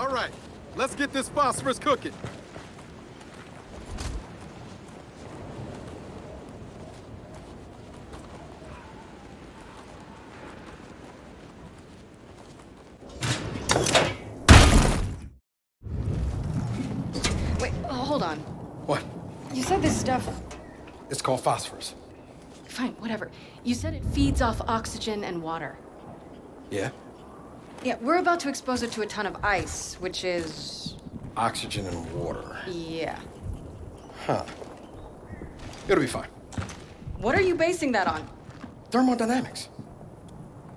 All right, let's get this phosphorus cooking. Wait, hold on. What? You said this stuff... It's called phosphorus. Fine, whatever. You said it feeds off oxygen and water. Yeah? Yeah, we're about to expose it to a ton of ice, which is... Oxygen and water. Yeah. Huh. It'll be fine. What are you basing that on? Thermodynamics.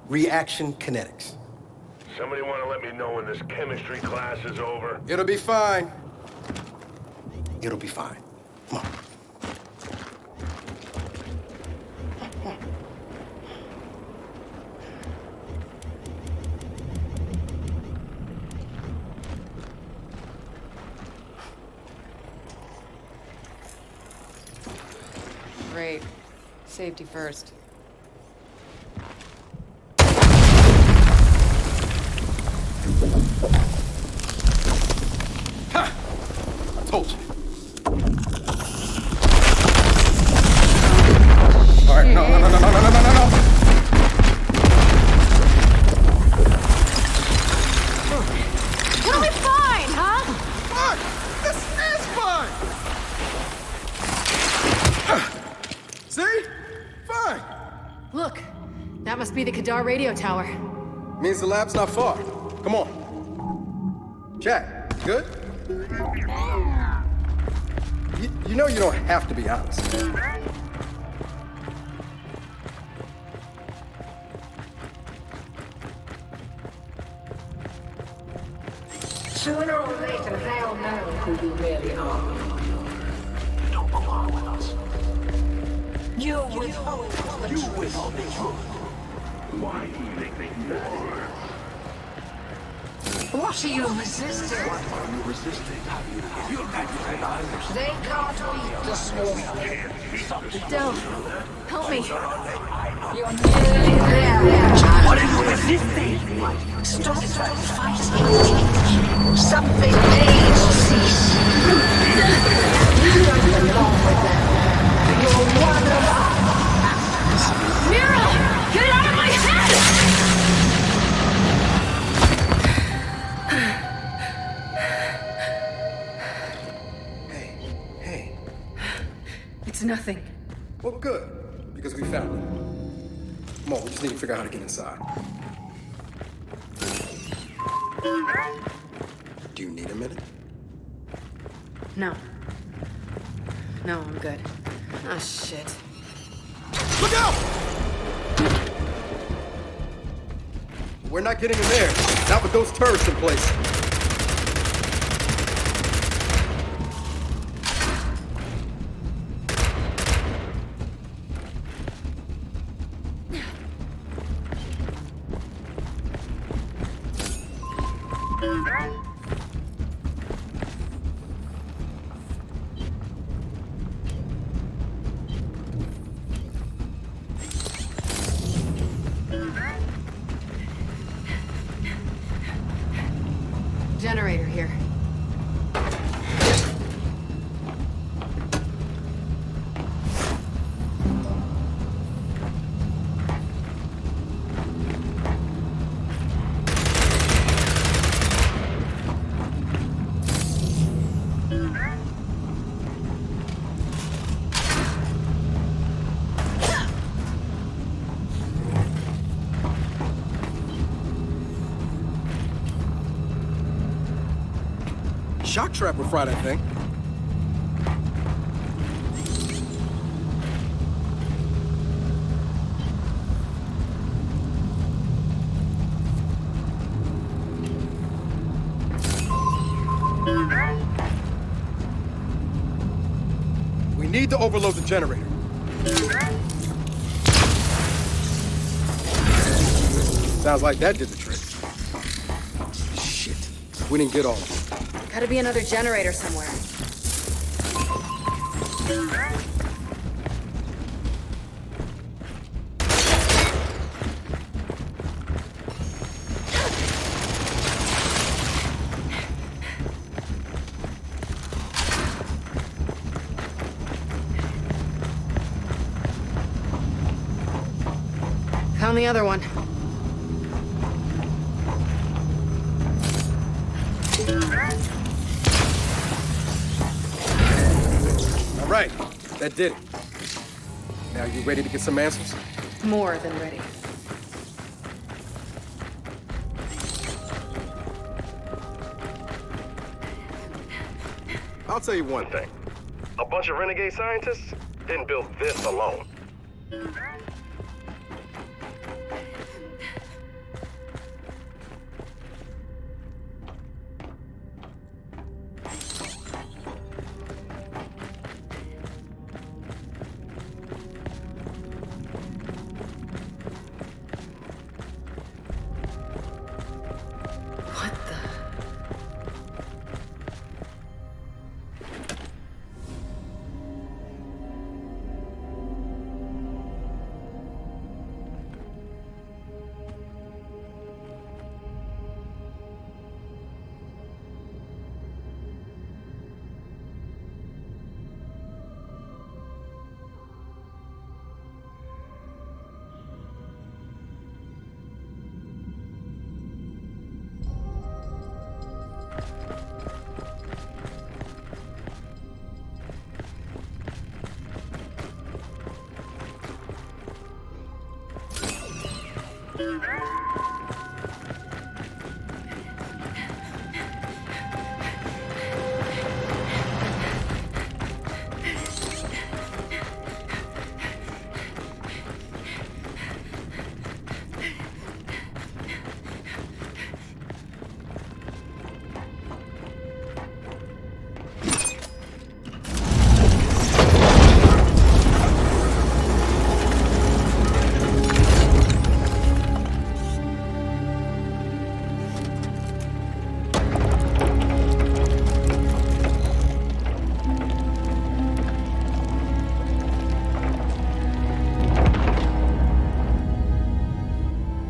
Reaction kinetics. Somebody want to let me know when this chemistry class is over? It'll be fine. It'll be fine. Come on. Great. Safety first. Ha! I told you. All right, no. It'll be fine, huh? Fuck! This is fine! See? Fine. Look, that must be the Kadar radio tower. Means the lab's not far. Come on. Jack, good? You know you don't have to be honest. Sooner or later, they'll know who you really are. You don't belong with us. You withhold the truth. Why do you think more? What are you resisting? What are you resisting? You're not the They can't beat the swarm. Del, help me. You're nearly there. What are you resisting? Stop fighting. Something needs to cease. You don't belong with them. You're one of us. Mira! Get out of my head! Hey. It's nothing. Well, good, because we found it. Come on, we just need to figure out how to get inside. Do you need a minute? No. No, I'm good. Ah, shit. Look out! We're not getting in there. Not with those turrets in place. Generator here. Shock trap will fry that thing. We need to overload the generator. Sounds like that did the trick. Shit. We didn't get all of it. Gotta be another generator somewhere. Found the other one. All right, that did it. Now you ready to get some answers? More than ready. I'll tell you one thing. A bunch of renegade scientists didn't build this alone. What the?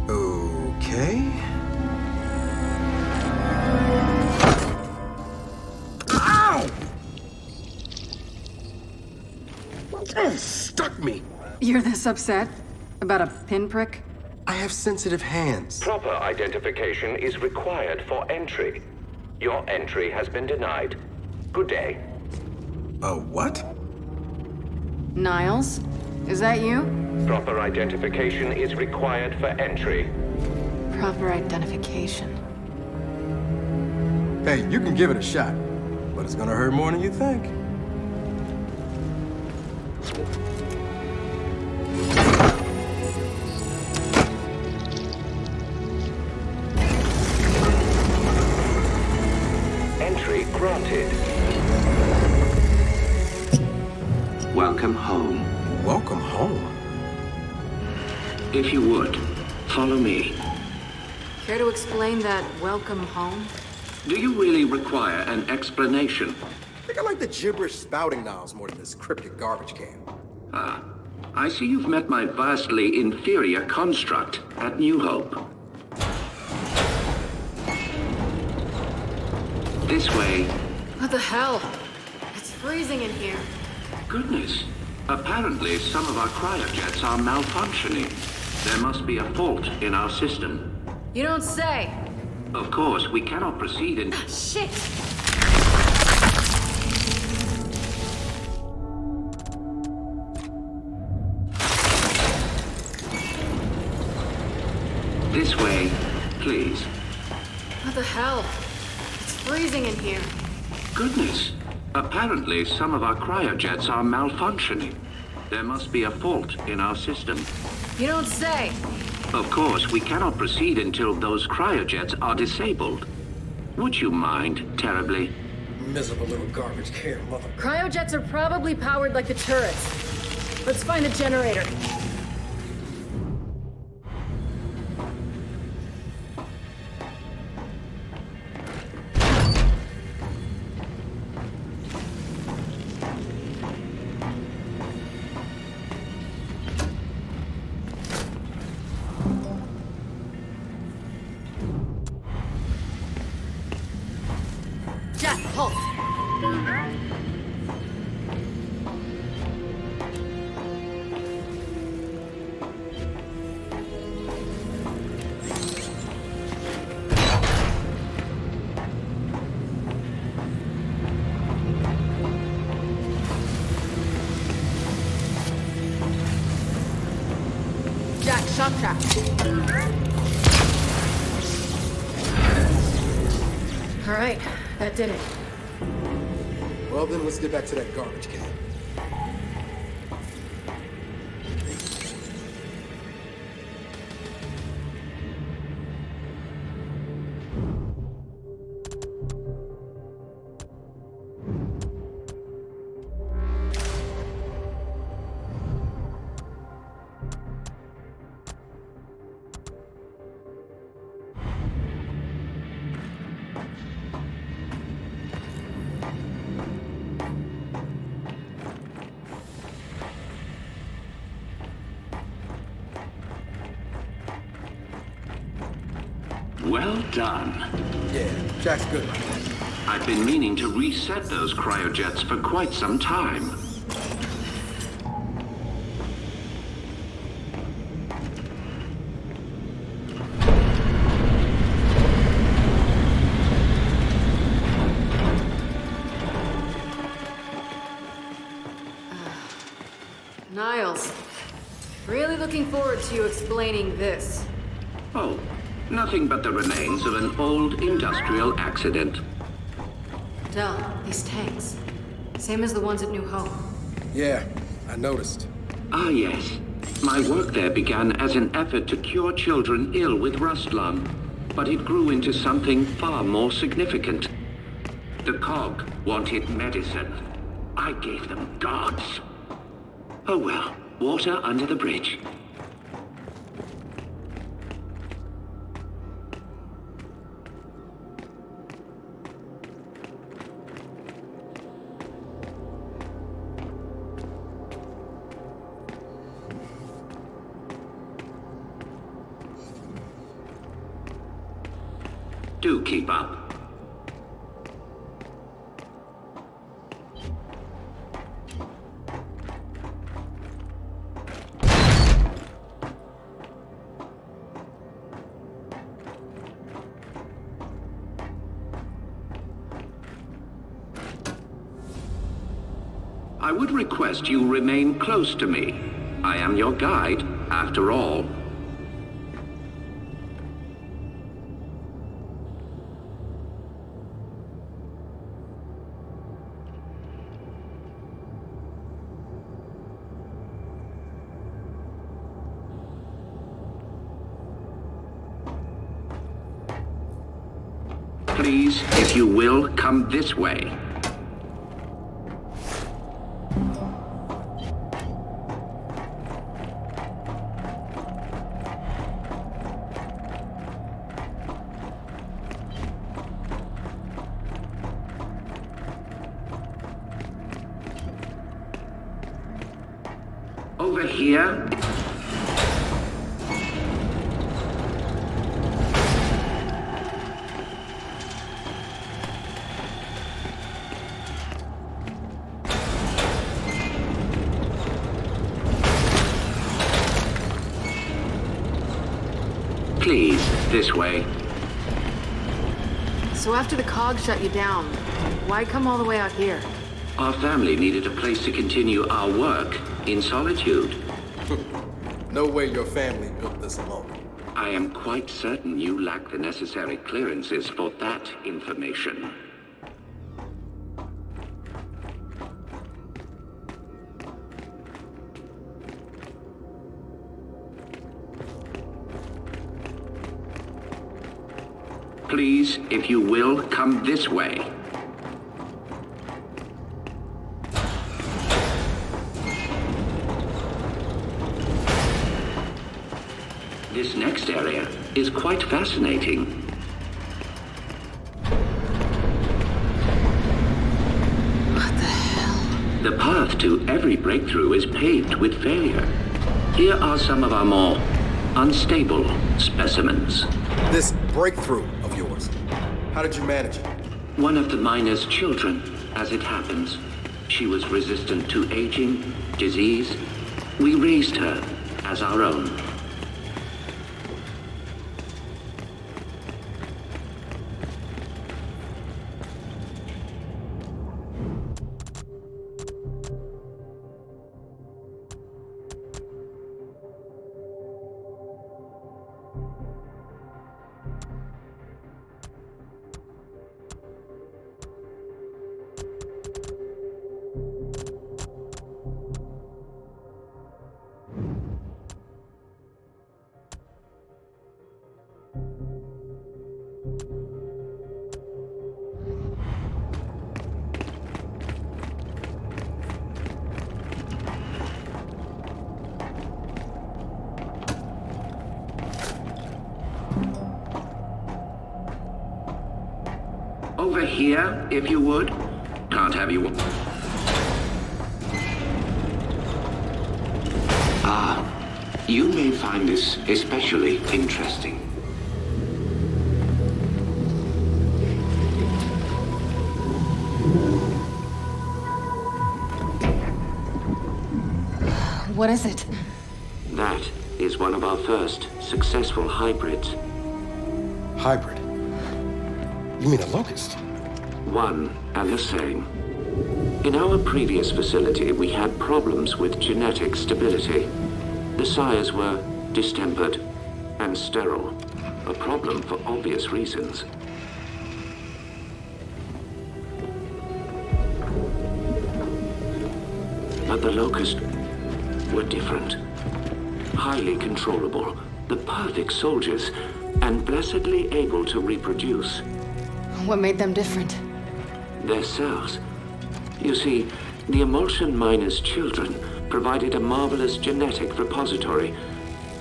Okay. Ow! That stuck me. You're this upset? About a pinprick? I have sensitive hands. Proper identification is required for entry. Your entry has been denied. Good day. A what? Niles? Is that you? Proper identification is required for entry. Proper identification. Hey, you can give it a shot, but it's gonna hurt more than you think. Entry granted. Welcome home. Welcome home. If you would, follow me. Care to explain that welcome home? Do you really require an explanation? I think I like the gibberish spouting Niles more than this cryptic garbage can. Ah, I see you've met my vastly inferior construct at New Hope. This way. What the hell? It's freezing in here. Goodness. Apparently, some of our cryojets are malfunctioning. There must be a fault in our system. You don't say. Of course, we cannot proceed in... Shit! This way, please. What the hell? It's freezing in here. Goodness. Apparently, some of our cryojets are malfunctioning. There must be a fault in our system. You don't say. Of course, we cannot proceed until those cryojets are disabled. Would you mind terribly? Miserable little garbage can, mother. Cryojets are probably powered like the turrets. Let's find the generator. Jack, halt! shock trap. All right, that did it. Well, then let's get back to that garbage can. Well done. Yeah, Jack's good like that. I've been meaning to reset those cryojets for quite some time. Niles, really looking forward to you explaining this. Oh, nothing but the remains of an old industrial accident. Del, these tanks. Same as the ones at New Hope. Yeah, I noticed. Ah, yes. My work there began as an effort to cure children ill with rust lung, but it grew into something far more significant. The COG wanted medicine. I gave them gods. Oh well, water under the bridge. Do keep up. I would request you remain close to me. I am your guide, after all. Please, if you will, come this way. Over here. Please, this way. So after the COG shut you down, why come all the way out here? Our family needed a place to continue our work in solitude. No way your family built this alone. I am quite certain you lack the necessary clearances for that information. Please, if you will, come this way. This next area is quite fascinating. What the hell? The path to every breakthrough is paved with failure. Here are some of our more unstable specimens. This breakthrough of yours, how did you manage it? One of the miner's children, as it happens. She was resistant to aging, disease. We raised her as our own. Over here, if you would. Can't have you... You may find this especially interesting. What is it? That is one of our first successful hybrids. Hybrid? You mean a locust? One and the same. In our previous facility, we had problems with genetic stability. The sires were distempered and sterile, a problem for obvious reasons. But the Locust were different. Highly controllable, the perfect soldiers, and blessedly able to reproduce. What made them different? Their cells. You see, the Emulsion Miner's children provided a marvelous genetic repository,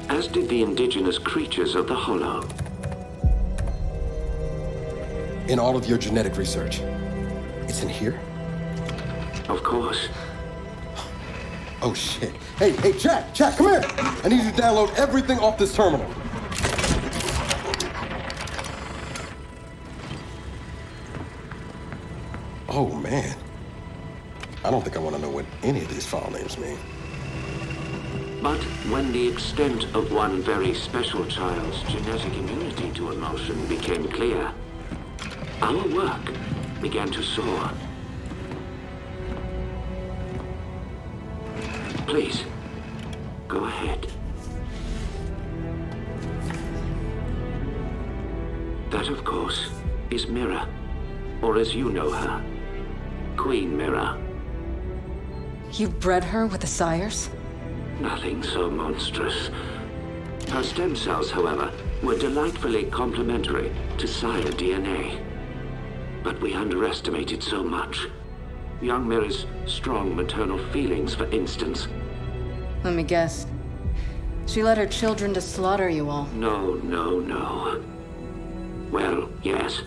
as did the indigenous creatures of the Hollow. In all of your genetic research, it's in here? Of course. Oh shit. Hey, Jack, come here! I need you to download everything off this terminal. Oh man. I don't think I want to know what any of these file names mean. But when the extent of one very special child's genetic immunity to emulsion became clear, our work began to soar. Please, go ahead. That, of course, is Mira, or as you know her, Queen Mira. You bred her with the sires? Nothing so monstrous. Her stem cells, however, were delightfully complementary to sire DNA. But we underestimated so much. Young Mira's strong maternal feelings, for instance. Let me guess. She led her children to slaughter you all. No. Well, yes.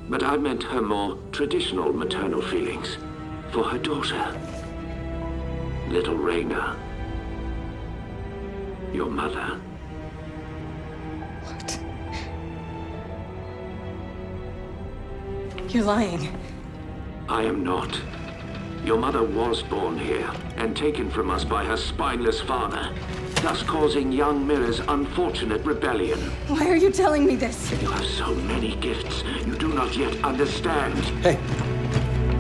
But I meant her more traditional maternal feelings. For her daughter. Little Raina. Your mother. What? You're lying. I am not. Your mother was born here, and taken from us by her spineless father, thus causing young Mira's unfortunate rebellion. Why are you telling me this? You have so many gifts you do not yet understand. Hey,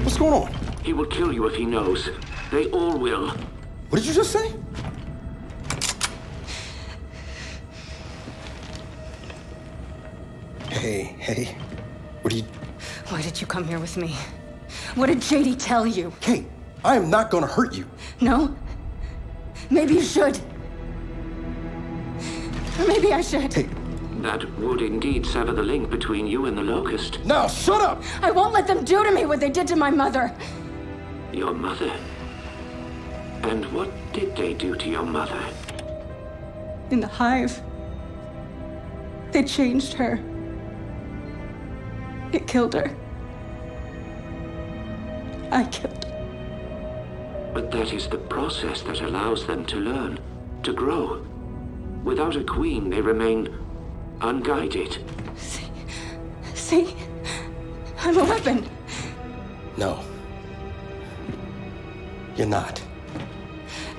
what's going on? He will kill you if he knows. They all will. What did you just say? Hey, what are you... Why did you come here with me? What did JD tell you? Kate, I am not gonna hurt you. No? Maybe you should. Or maybe I should. Hey, That would indeed sever the link between you and the Locust. now shut up! I won't let them do to me what they did to my mother. Your mother? And what did they do to your mother? In the hive, they changed her. It killed her. I killed her. But that is the process that allows them to learn, to grow. Without a queen, they remain unguided. See? I'm a weapon. No. You're not.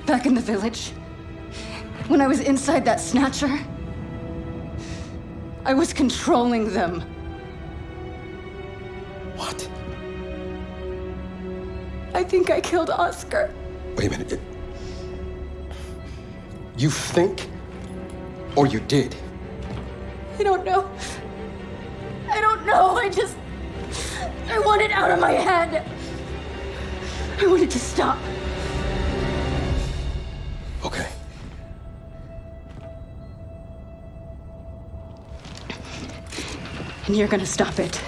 Back in the village, when I was inside that snatcher, I was controlling them. What? I think I killed Oscar. Wait a minute. You think? Or you did? I don't know. I don't know. I want it out of my head. I want it to stop. Okay. And you're gonna stop it.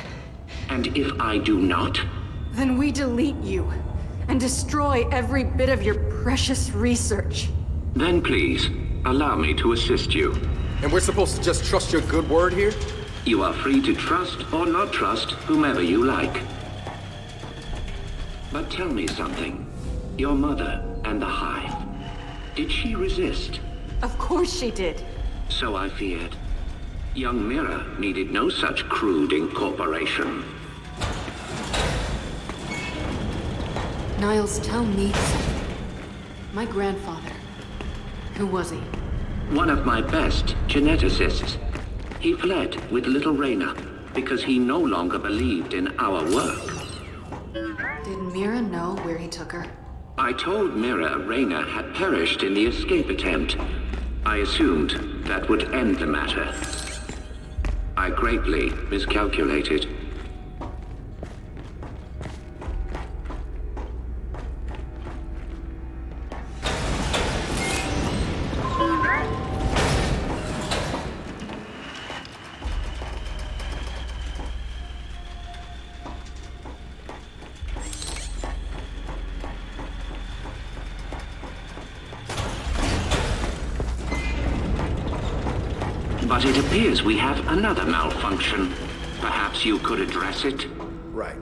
And if I do not? Then we delete you and destroy every bit of your precious research. Then please, allow me to assist you. And we're supposed to just trust your good word here? You are free to trust or not trust whomever you like. But tell me something. Your mother and the Hive. Did she resist? Of course she did. So I feared. Young Mira needed no such crude incorporation. Niles, tell me something. My grandfather. Who was he? One of my best geneticists. He fled with little Reyna because he no longer believed in our work. Did Mira know where he took her? I told Mira Reyna had perished in the escape attempt. I assumed that would end the matter. I greatly miscalculated. But it appears we have another malfunction. Perhaps you could address it? Right.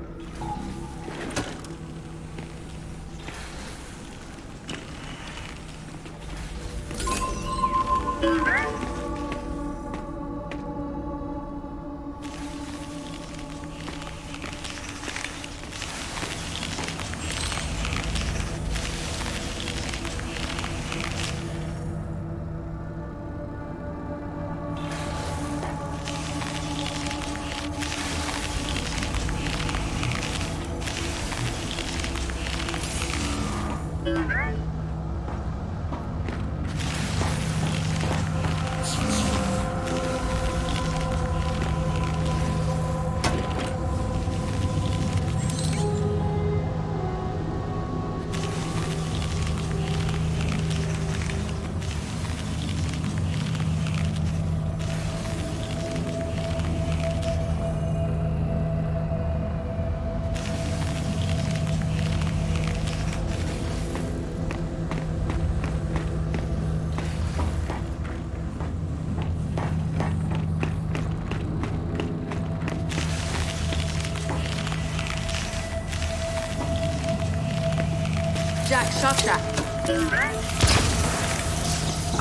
Jack, shock trap.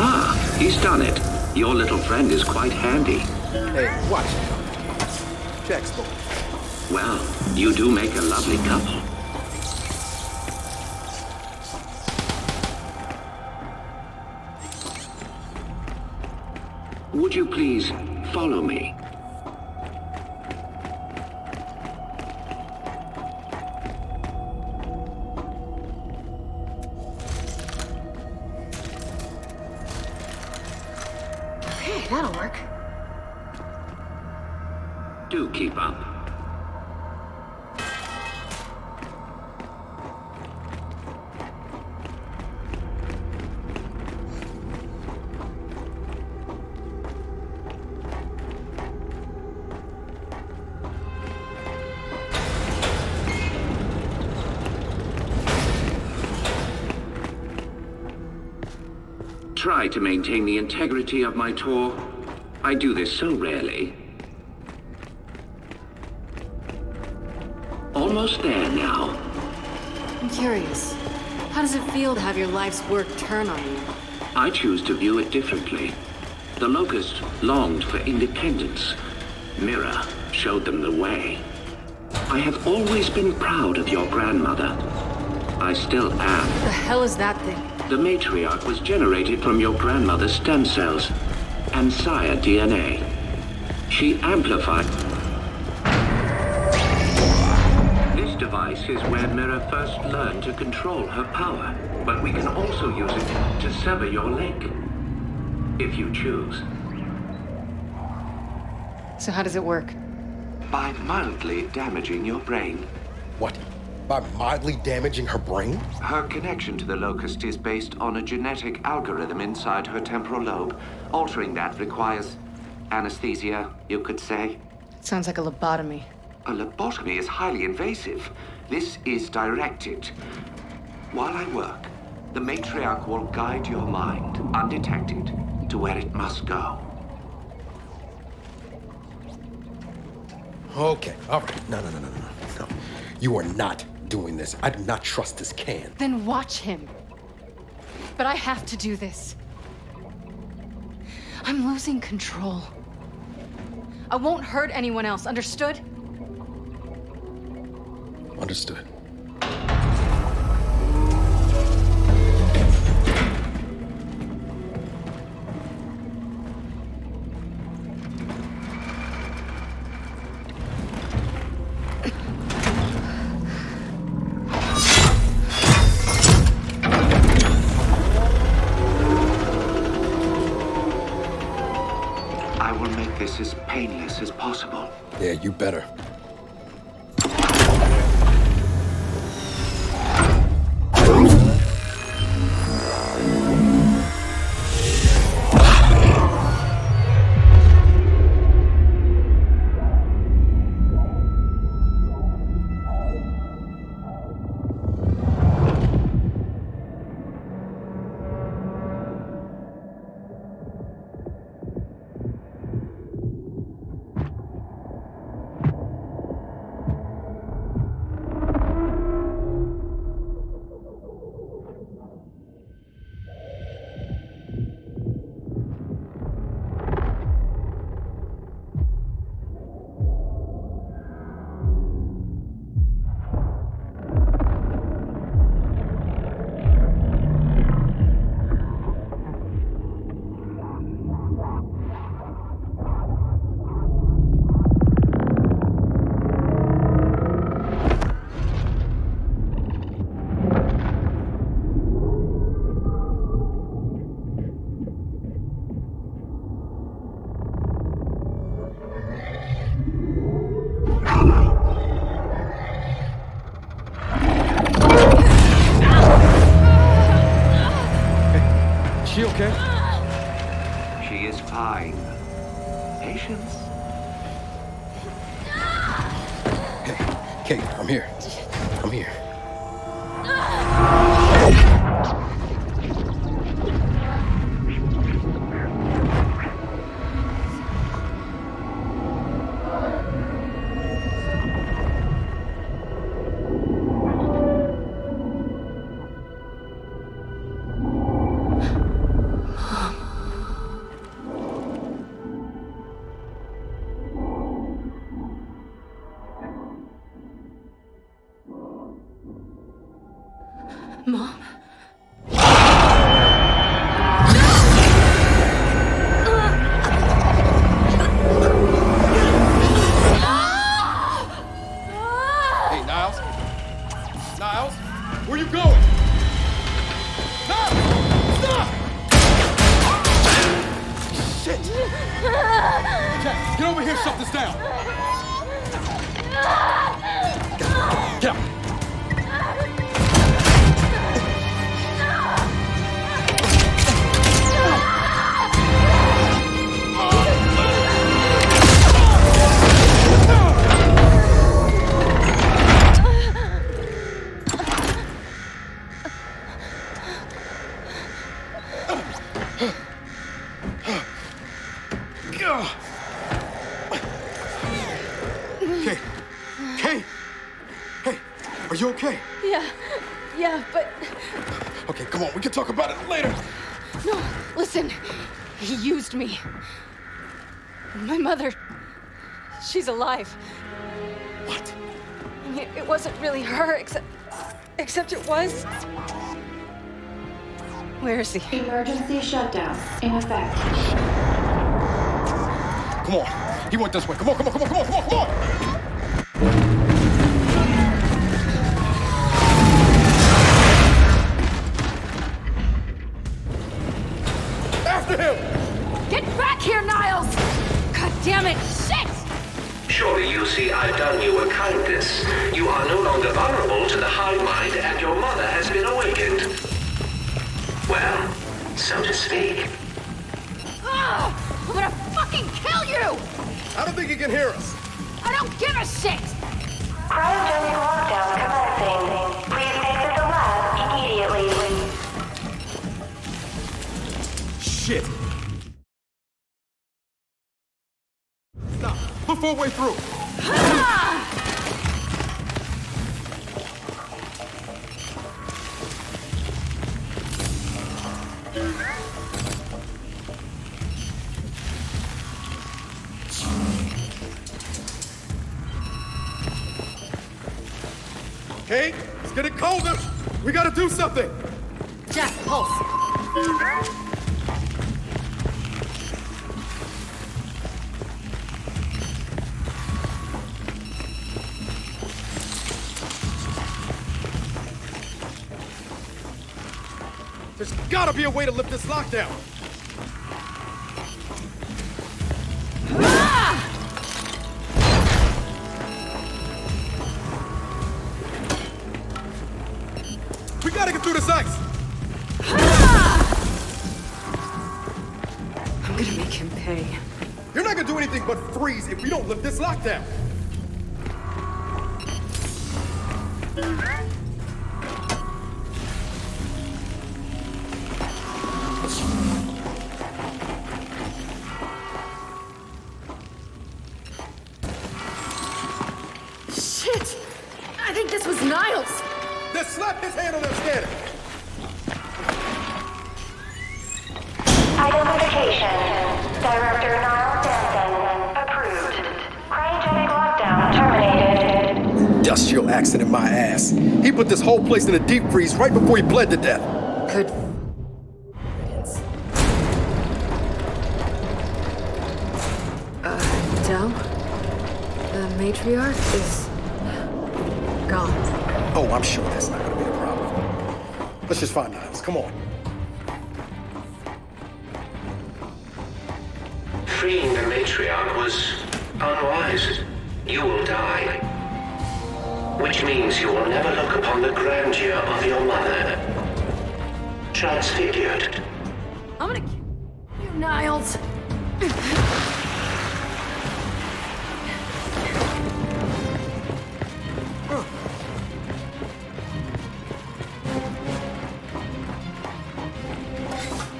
Ah, he's done it. Your little friend is quite handy. Hey, watch it. Jack's boy. Well, you do make a lovely couple. Would you please follow me? Okay, that'll work. Do keep up. Try to maintain the integrity of my tour. I do this so rarely. Almost there now. I'm curious. How does it feel to have your life's work turn on you? I choose to view it differently. The Locust longed for independence. Mira showed them the way. I have always been proud of your grandmother. I still am. What the hell is that thing? The matriarch was generated from your grandmother's stem cells and sire DNA. She amplified. This device is where Mira first learned to control her power, but we can also use it to sever your leg, if you choose. So how does it work? By mildly damaging your brain. What? By mildly damaging her brain? Her connection to the Locust is based on a genetic algorithm inside her temporal lobe. Altering that requires anesthesia, you could say. Sounds like a lobotomy. A lobotomy is highly invasive. This is directed. While I work, the matriarch will guide your mind, undetected, to where it must go. Okay, all right. No. You are not doing this. I do not trust this can. Then watch him. But I have to do this. I'm losing control. I won't hurt anyone else, understood? Understood. I will make this as painless as possible. Yeah, you better. She okay? She is fine. Patience. Hey, Kate, I'm here. I'm here. Mom? Hey, Niles? Niles? Where you going? Niles! Stop! Shit! Jack, get over here, shut this down! Get up! Kate! Kate! Hey, are you okay? Yeah, but Okay, come on, we can talk about it later. no, listen. He used me. My mother, she's alive. What? It wasn't really her, except it was. Where is he? Emergency shutdown in effect. Come on. He went this way. Come on. After him! Get back here, Niles! God damn it! Shit! Surely you see I've done you a kindness. You are no longer vulnerable to the hive mind, and your mother has been awakened. Well, so to speak. Oh, I'm gonna fucking kill you! I don't think he can hear us. I don't give a shit! Cryogenic lockdown commencing. Please exit the lab immediately. Shit. Stop. We're 4 way through. Kate, it's getting colder. We gotta do something. Jack, pulse. There's gotta be a way to lift this lockdown. We gotta get through this ice. I'm gonna make him pay. You're not gonna do anything but freeze if we don't lift this lockdown. Shit! I think this was Niles! Then slap his hand on that scanner. Identification. Director Niles Denson. Approved. Cryogenic lockdown terminated. Industrial accident, my ass. He put this whole place in a deep freeze right before he bled to death. Good. Del? The matriarch is gone. Oh, I'm sure that's not gonna be a problem. Let's just find Niles. Come on. Freeing the matriarch was unwise. You will die. Which means you will never look upon the grandeur of your mother. Transfigured. I'm gonna kill you, Niles.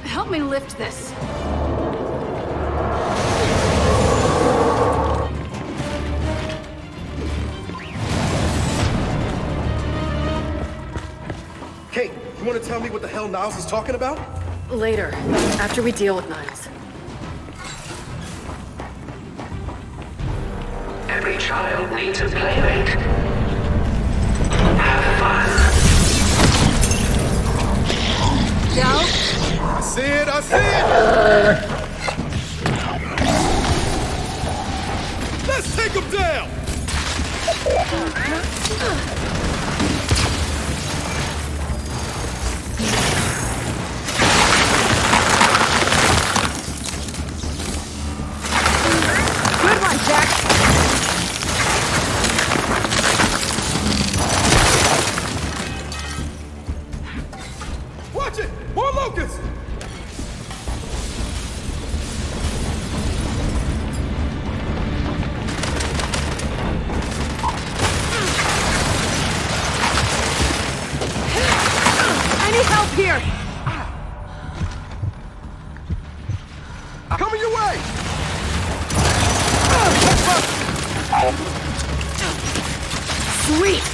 Help me lift this. Kate, you wanna tell me what the hell Niles is talking about? Later, after we deal with Niles. Every child needs a playmate. Have fun. Del? I see it, I see it! Let's take him down! Good one, Jack. Watch it! More locusts! I need help here. Coming your way! Sweet.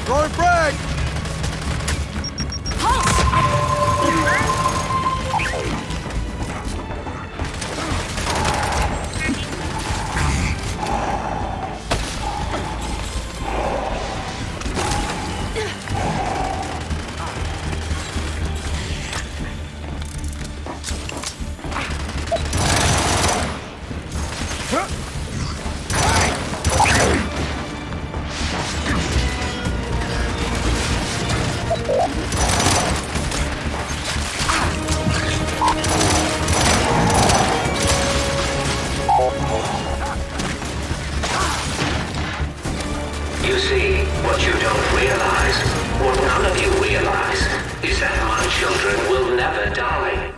Throwing frag! You see, what you don't realize, what none of you realize, is that my children will never die.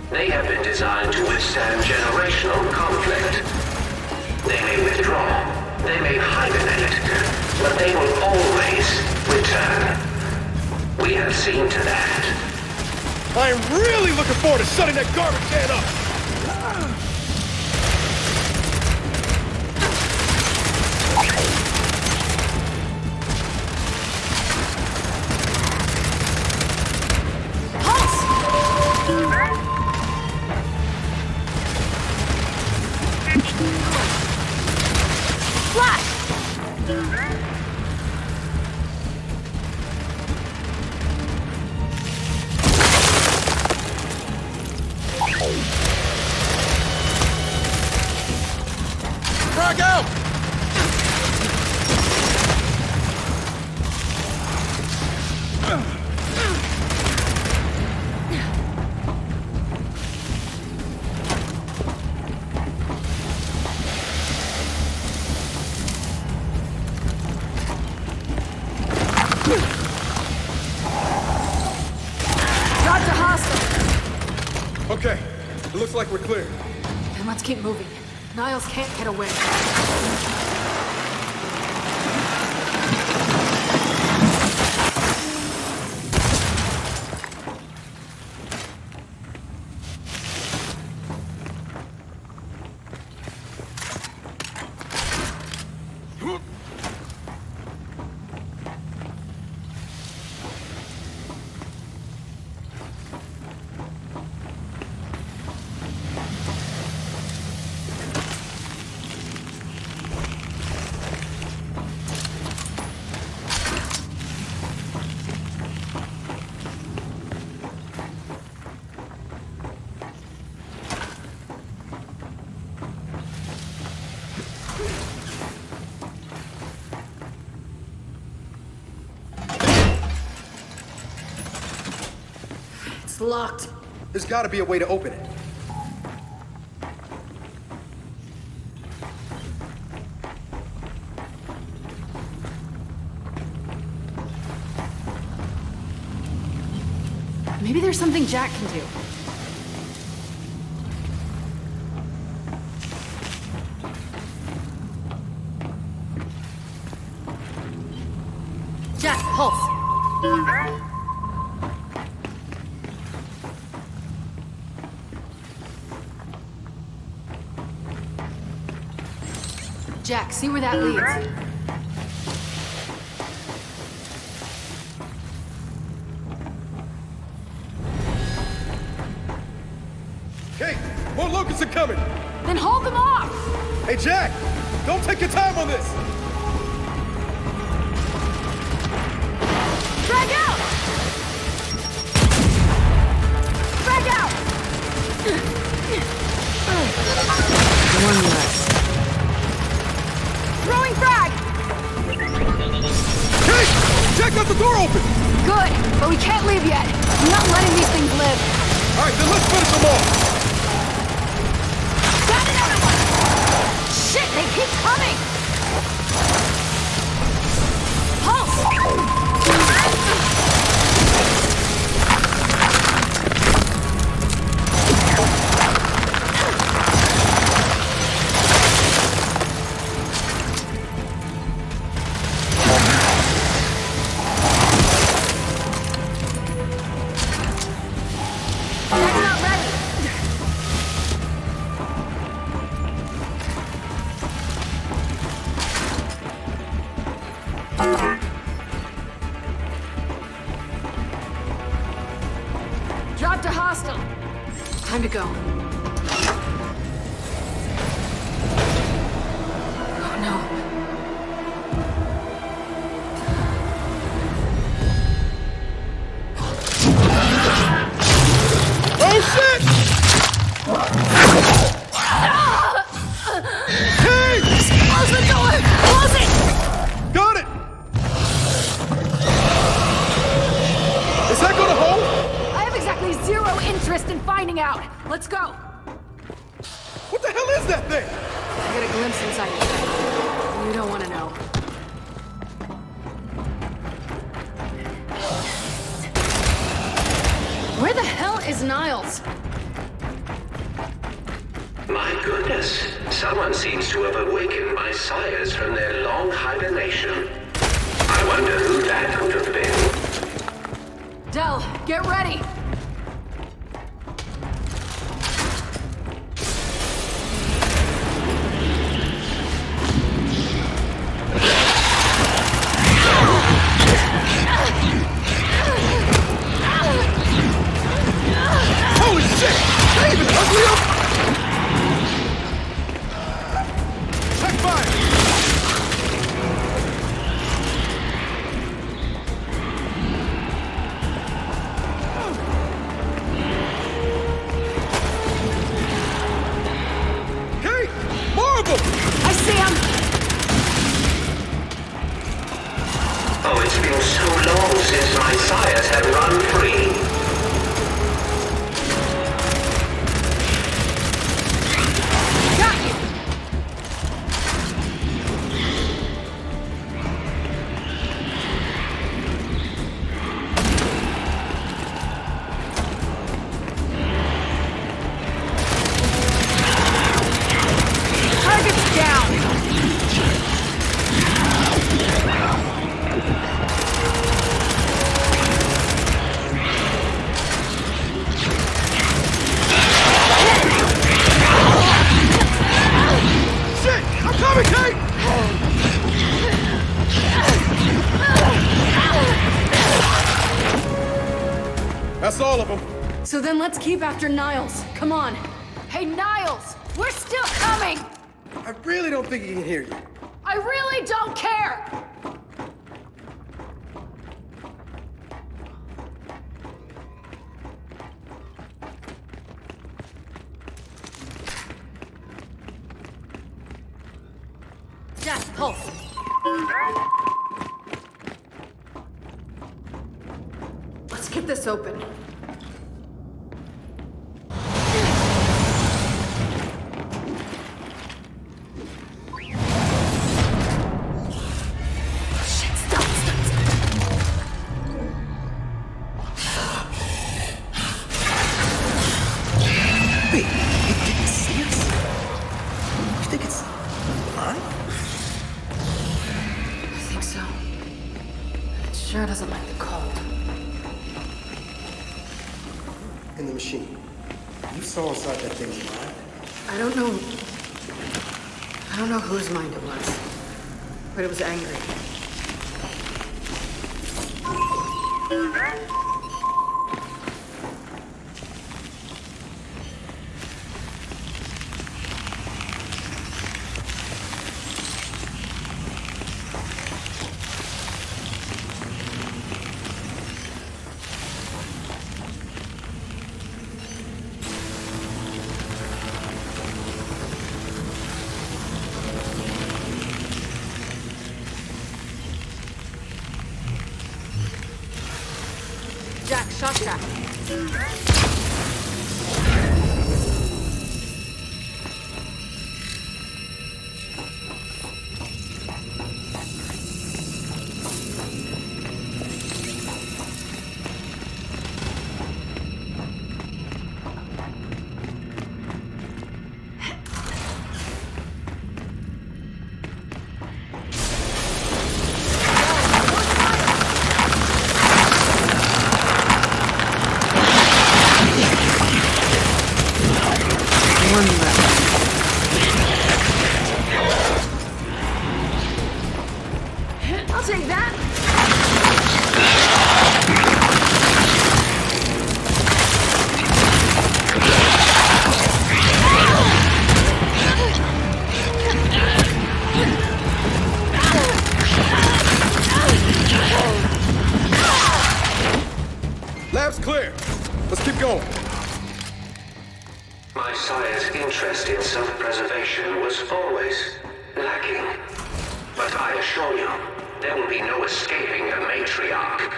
They have been designed to withstand generational conflict. They may withdraw, they may hibernate, but they will always return. We have seen to that. I am really looking forward to shutting that garbage can up! Okay, it looks like we're clear. Then let's keep moving. Niles can't get away. It's locked. There's gotta be a way to open it. Maybe there's something Jack can do. Jack, pulse. Jack, see where that leads. Hey, more locusts are coming! Then hold them off! Hey, Jack! Don't take your time on this! Drag out! Drag out! One less. Throwing frag! Hey! Jack got the door open! Good, but we can't leave yet. I'm not letting these things live. Alright, then let's finish them off! Got another one! Shit, they keep coming! Pulse! That's not ready! Drop to hostile. Time to go. Oh no. Oh shit! Hey! Close the door! Close it! Got it! Is that gonna hold? I have exactly zero interest in finding out. Let's go. What the hell is that thing? I got a glimpse inside your head. You don't want to know. Where the hell is Niles? My goodness. Someone seems to have awakened my sires from their long hibernation. I wonder who that could have been. Del, get ready. Holy shit! They even ugly up! Check fire! That's all of them. So then let's keep after Niles. Come on. Hey, Niles! We're still coming! I really don't think he can hear you. I really don't care! Jack, pulse. Let's get this open. Shit, stop. Wait, did you see us? You think it's mine? I think so. It sure doesn't like the cold. In the machine. You saw inside that thing's mind. I don't know whose mind it was, but it was angry. Jack, shot track. I'll take that. Lab's clear. Let's keep going. My sire's interest in self-preservation was always lacking. But I assure you, there will be no escaping a matriarch.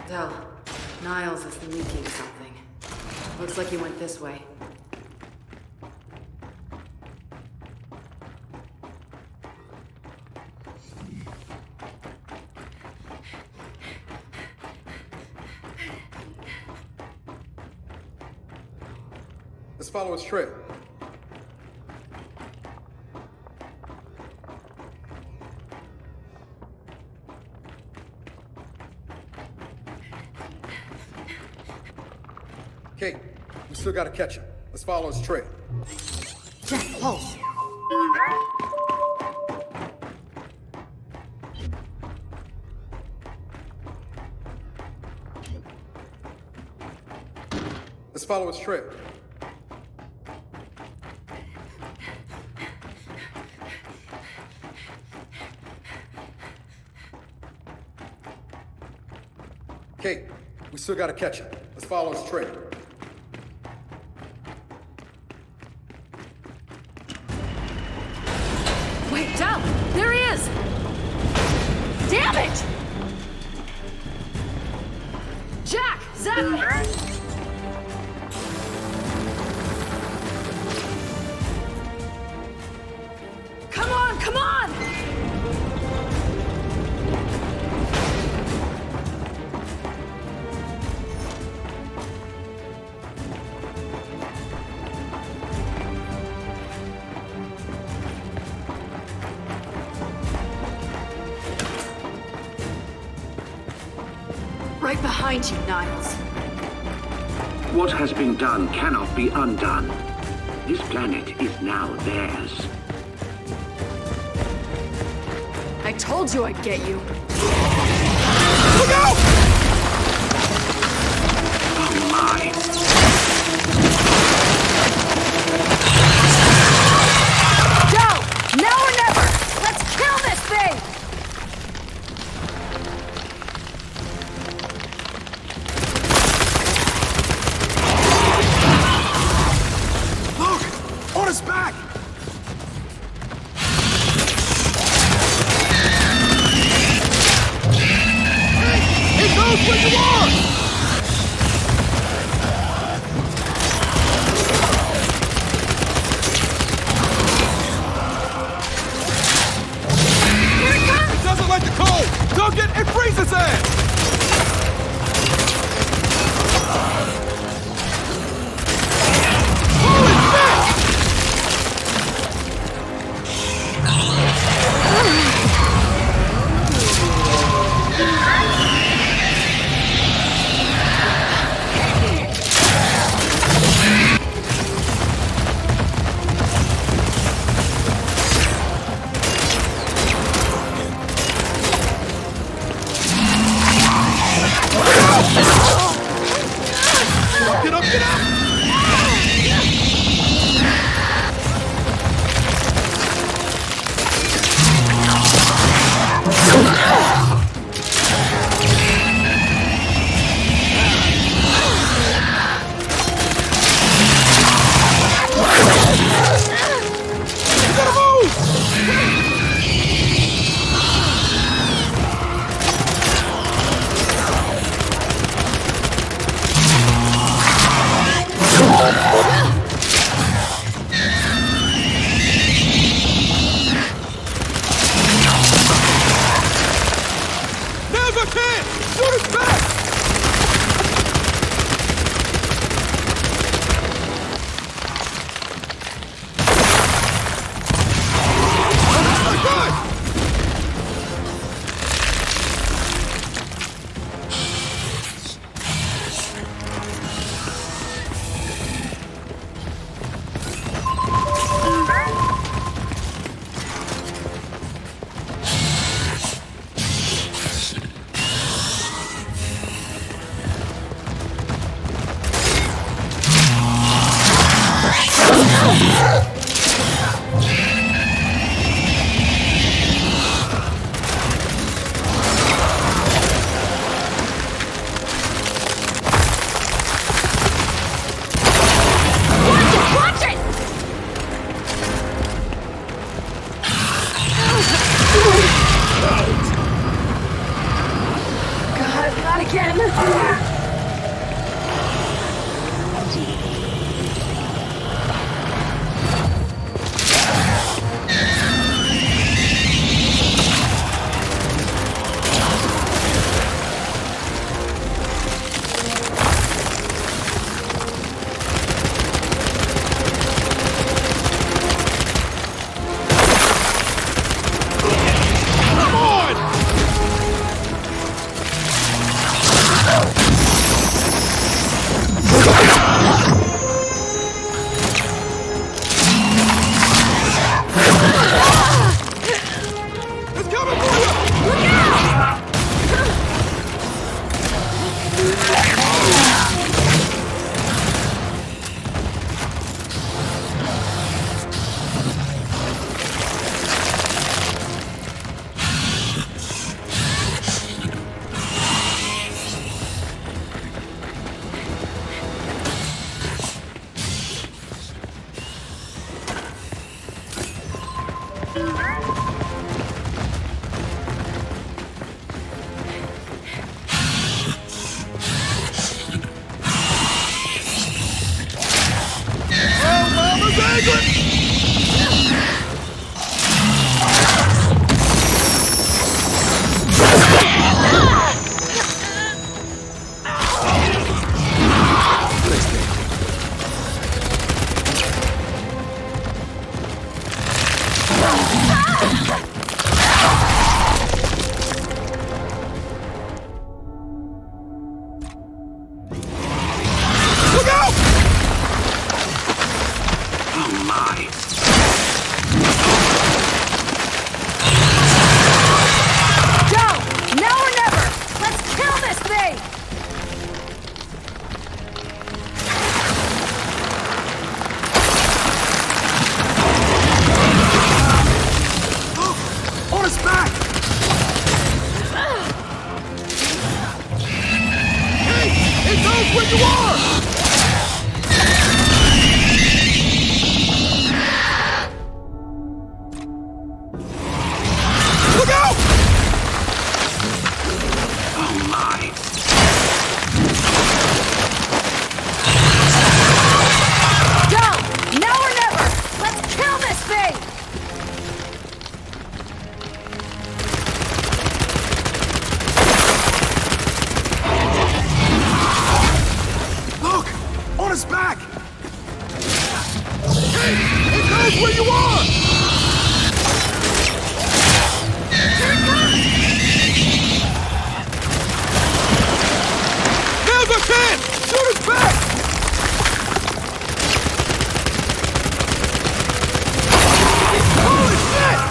Del, Niles is leaking something. Looks like he went this way. Let's follow his trail. Kate, we still gotta catch him. Let's follow his trail. Jack, pulse. Let's follow his trail. Kate, we still gotta catch him. Let's follow his trail. Wait, Del! There he is! Damn it! Jack! Zap it! Come on, come on! Right behind you, Niles. What has been done cannot be undone. This planet is now theirs. I told you I'd get you. Look out! Oh my. Go! Now or never! Let's kill this thing! Look! On his back! He knows where you are! It doesn't like the cold! Dunk it and freeze its ass! Holy shit! Get up, get up! You gotta move! Now's our chance! Shoot us back! Oh, good! Watch it! God, not again! Come on! It's coming for you! Oh, Mama's angry! Look us back! Hey! Hey, guys, where you are! Now's our chance! Shoot us back! Holy shit!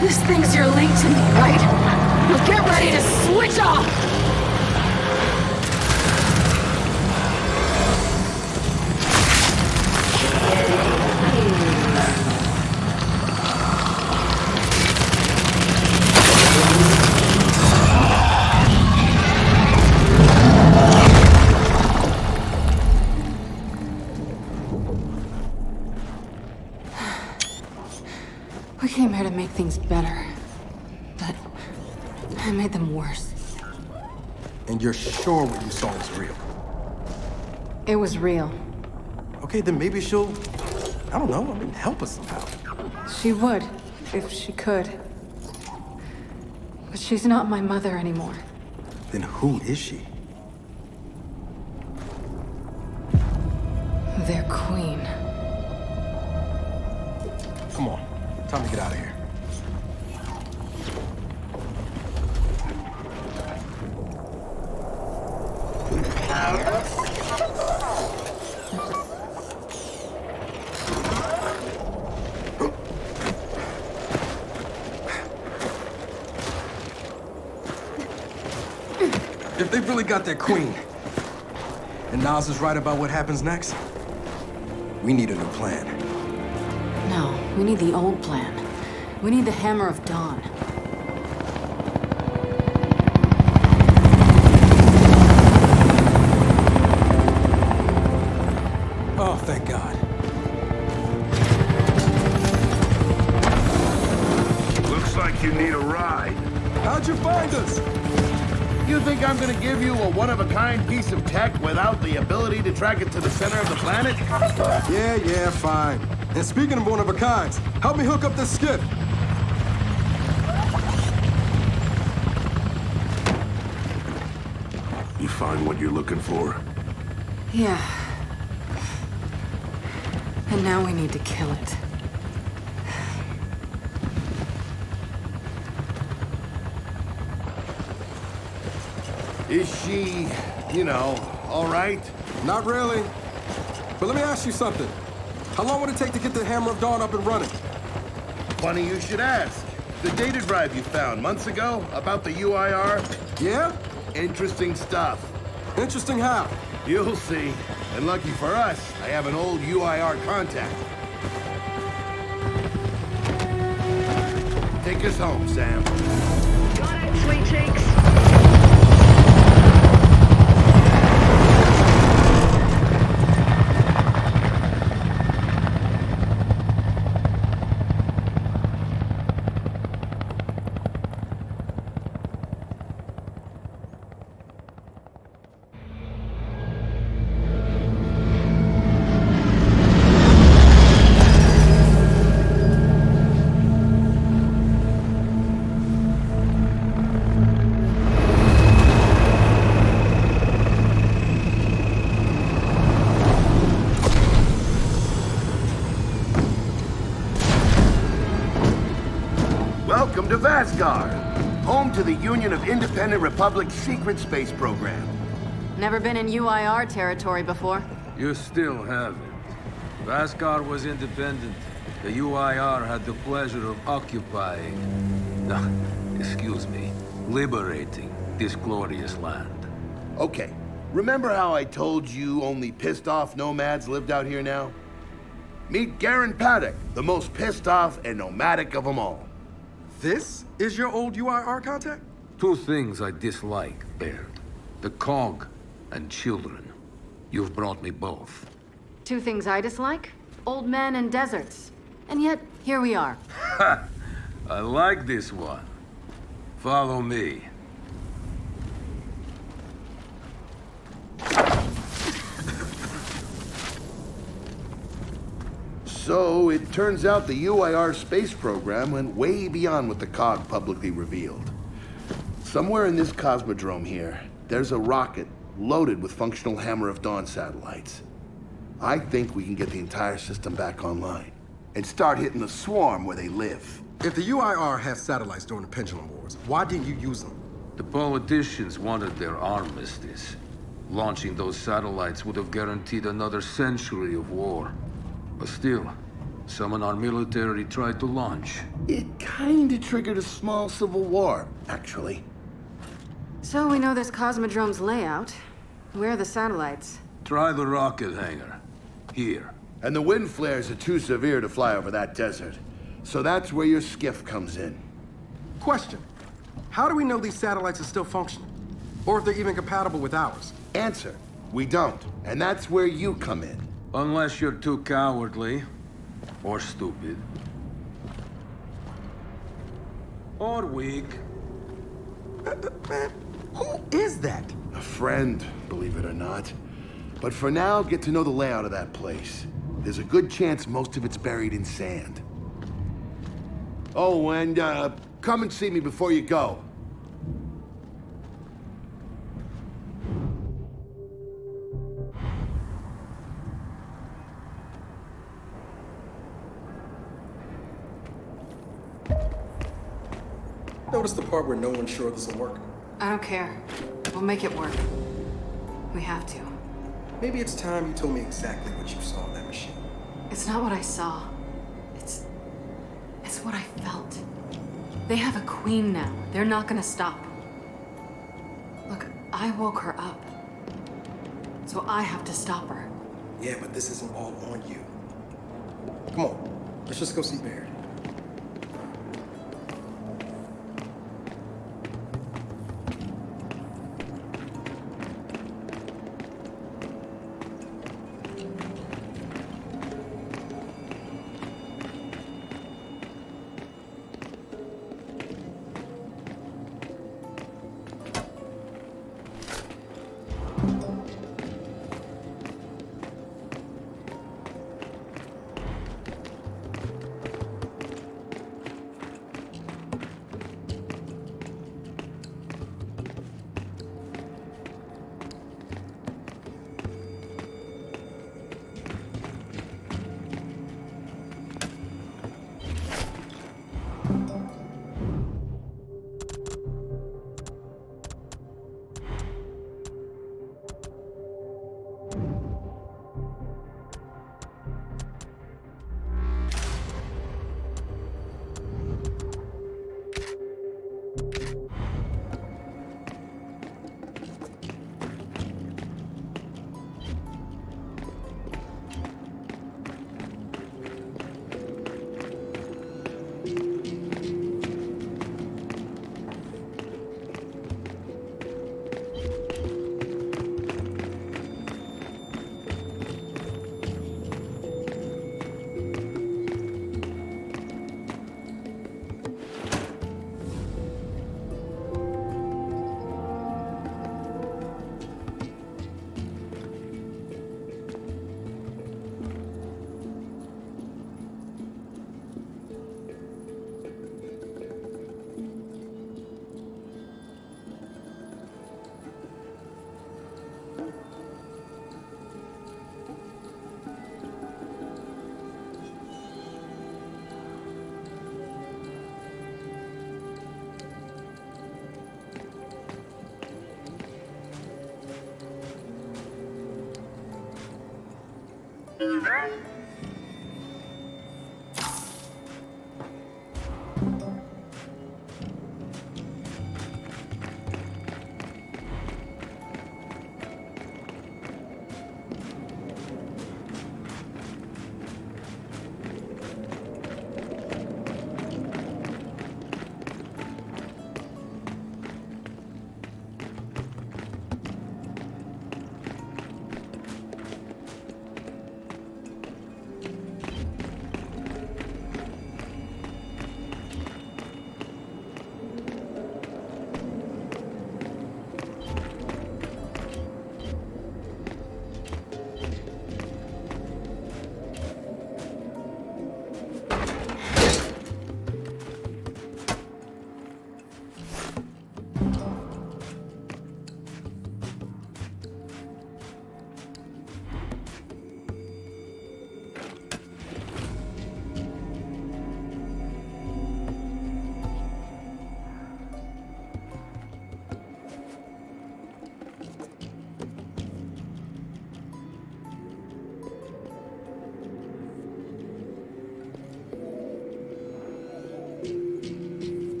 This thinks you're linked to me, right? Well, get ready to switch off! We came here to make things better, but I made them worse. And you're sure what you saw was real? It was real. Okay, then maybe she'll, I don't know, help us somehow. She would, if she could. But she's not my mother anymore. Then who is she? Their queen. Come on, time to get out of here. If they really got their queen, and Nas is right about what happens next, we need a new plan. No, we need the old plan. We need the Hammer of Dawn. Oh, thank God. Looks like you need a ride. How'd you find us? You think I'm gonna give you a one-of-a-kind piece of tech without the ability to track it to the center of the planet? Yeah, fine. And speaking of one-of-a-kinds, help me hook up this skiff. You find what you're looking for? Yeah. And now we need to kill it. Is she, all right? Not really. But let me ask you something. How long would it take to get the Hammer of Dawn up and running? Funny you should ask. The data drive you found months ago about the UIR? Yeah? Interesting stuff. Interesting how? You'll see. And lucky for us, I have an old UIR contact. Take us home, Sam. Got it, sweet cheeks. Welcome to Vasgar, home to the Union of Independent Republic's secret space program. Never been in UIR territory before. You still haven't. Vasgar was independent. The UIR had the pleasure of occupying... No, excuse me. Liberating this glorious land. Okay, remember how I told you only pissed-off nomads lived out here now? Meet Garen Paddock, the most pissed-off and nomadic of them all. This is your old UIR contact? Two things I dislike, Baird. The Cog and children. You've brought me both. Two things I dislike? Old men and deserts. And yet, here we are. Ha! I like this one. Follow me. So, it turns out the UIR space program went way beyond what the COG publicly revealed. Somewhere in this cosmodrome here, there's a rocket loaded with functional Hammer of Dawn satellites. I think we can get the entire system back online and start hitting the swarm where they live. If the UIR had satellites during the Pendulum Wars, why didn't you use them? The politicians wanted their armistice. Launching those satellites would have guaranteed another century of war. But still, Someone our military tried to launch. It kinda triggered a small civil war, actually. So we know this Cosmodrome's layout. Where are the satellites? Try the rocket hangar. Here. And the wind flares are too severe to fly over that desert. So that's where your skiff comes in. Question. How do we know these satellites are still functional? Or if they're even compatible with ours? Answer. We don't. And that's where you come in. Unless you're too cowardly. Or stupid. Or weak. Man, who is that? A friend, believe it or not. But for now, get to know the layout of that place. There's a good chance most of it's buried in sand. Oh, and come and see me before you go. Notice the part where no one's sure this will work. I don't care. We'll make it work. We have to. Maybe it's time you told me exactly what you saw in that machine. It's not what I saw. It's what I felt. They have a queen now. They're not gonna stop. Look, I woke her up. So I have to stop her. Yeah, but this isn't all on you. Come on, let's just go see Baird.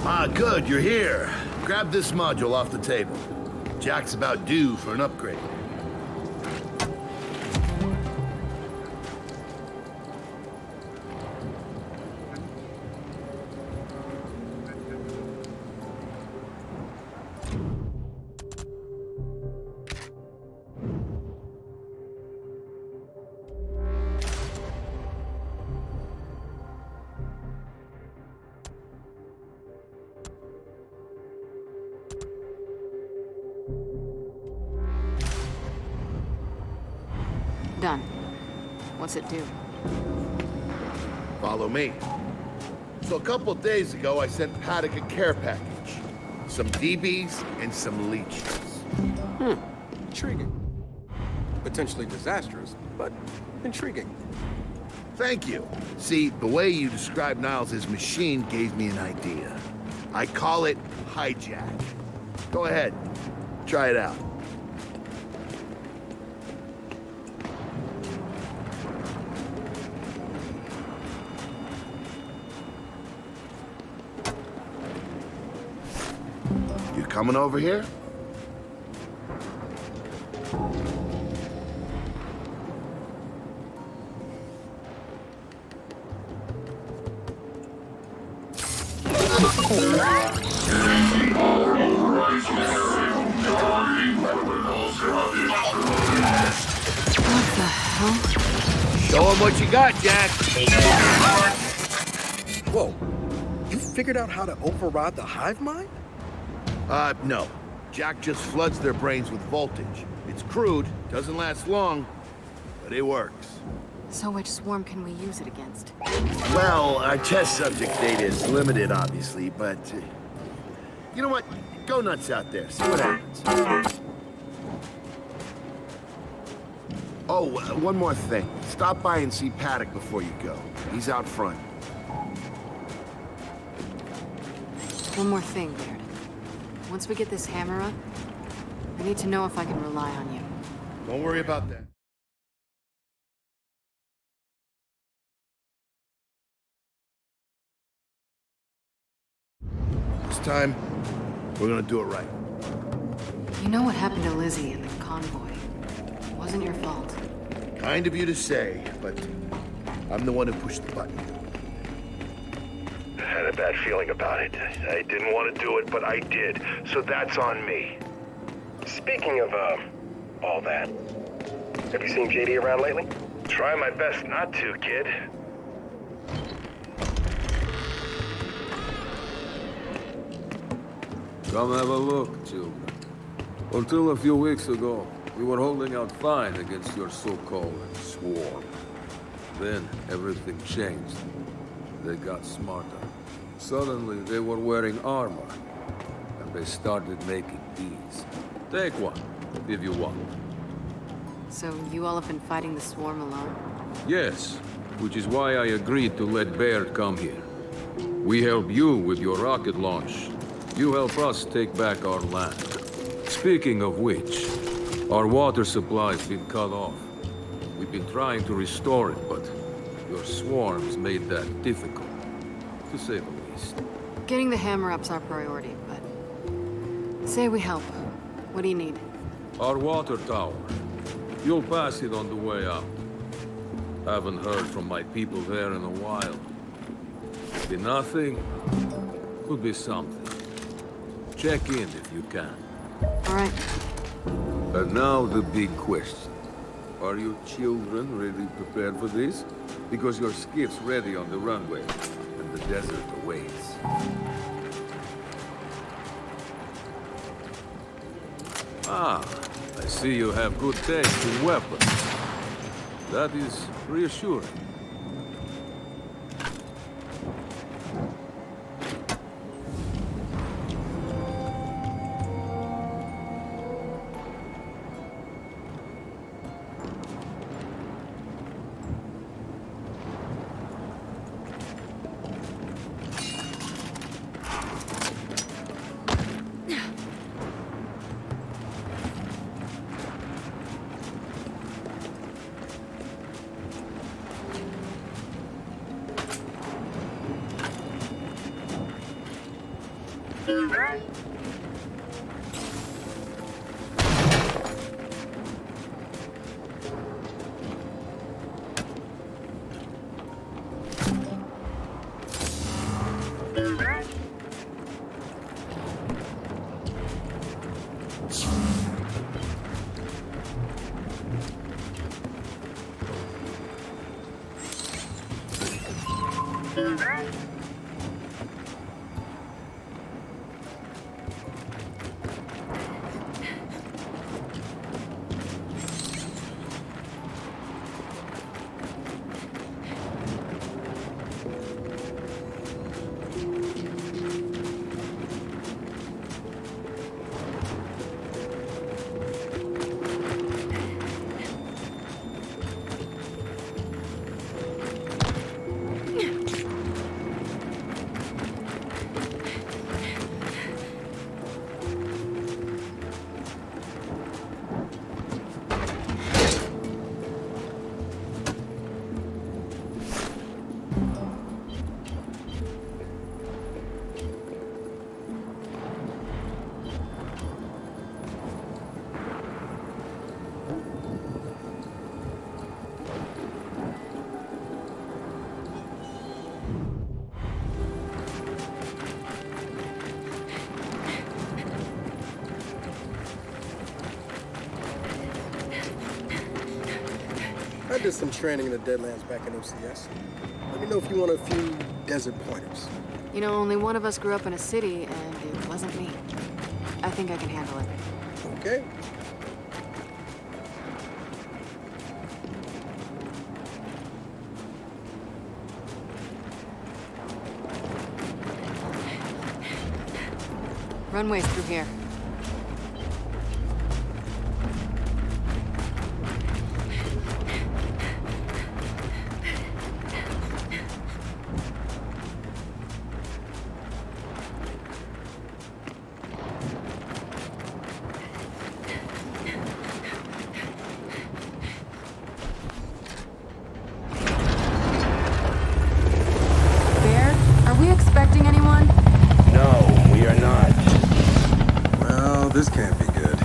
Ah, good, you're here. Grab this module off the table. Jack's about due for an upgrade. Done. What's it do? Follow me. So a couple days ago, I sent Paddock a care package. Some DBs and some leeches. Intriguing. Potentially disastrous, but intriguing. Thank you. See, the way you described Niles' machine gave me an idea. I call it Hijack. Go ahead. Try it out. You coming over here? What the hell? Show him what you got, Jack. Whoa. You figured out how to override the hive mind? No. Jack just floods their brains with voltage. It's crude, doesn't last long, but it works. So which swarm can we use it against? Well, our test subject data is limited, obviously, but... you know what? Go nuts out there. See what happens. Oh, one more thing. Stop by and see Paddock before you go. He's out front. One more thing, Baird. Once we get this hammer up, I need to know if I can rely on you. Don't worry about that. This time, we're gonna do it right. You know what happened to Lizzie in the convoy. It wasn't your fault. Kind of you to say, but I'm the one who pushed the button. I had a bad feeling about it. I didn't want to do it, but I did, so that's on me. Speaking of, all that, have you seen JD around lately? Try my best not to, kid. Come have a look, children. Until a few weeks ago, we were holding out fine against your so-called swarm. Then everything changed. They got smarter. Suddenly, they were wearing armor. And they started making these. Take one, if you want. So you all have been fighting the swarm alone? Yes, which is why I agreed to let Baird come here. We help you with your rocket launch. You help us take back our land. Speaking of which, our water supply's been cut off. We've been trying to restore it, but your swarms made that difficult, to say the least. Getting the hammer up's our priority, but... say we help. What do you need? Our water tower. You'll pass it on the way out. Haven't heard from my people there in a while. Could be nothing. Could be something. Check in if you can. All right. And now the big question. Are you children really prepared for this? Because your skiff's ready on the runway, and the desert awaits. Ah, I see you have good taste in weapons. That is reassuring. I did some training in the Deadlands back in OCS. Let me know if you want a few desert pointers. You know, only one of us grew up in a city, and it wasn't me. I think I can handle it. Okay. Runway's through here. This can't be good.